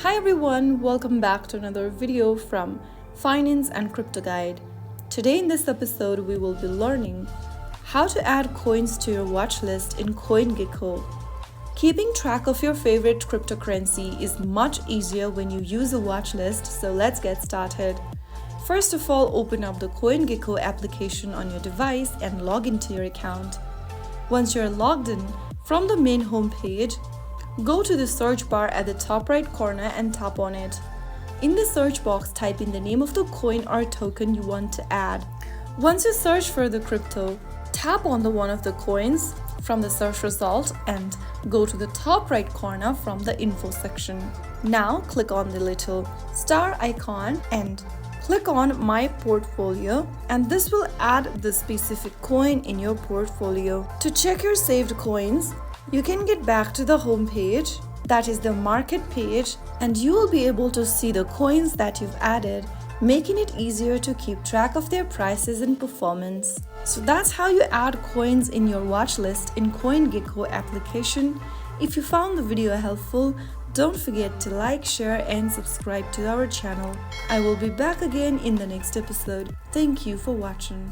Hi everyone, welcome back to another video from Finance and Crypto Guide. Today in this episode we will be learning how to add coins to your watch list in CoinGecko. Keeping track of your favorite cryptocurrency is much easier when you use a watch list, so let's get started. First of all, open up the CoinGecko application on your device and log into your account. Once you're logged in, from the main home page, go to the search bar at the top right corner and tap on it. In the search box, type in the name of the coin or token you want to add. Once you search for the crypto, tap on the one of the coins from the search result and go to the top right corner from the info section. Now click on the little star icon and click on My Portfolio, and this will add the specific coin in your portfolio. To check your saved coins, you can get back to the home page, that is the market page, and you will be able to see the coins that you've added, making it easier to keep track of their prices and performance. So that's how you add coins in your watch list in CoinGecko application. If you found the video helpful, don't forget to like, share and subscribe to our channel. I will be back again in the next episode. Thank you for watching.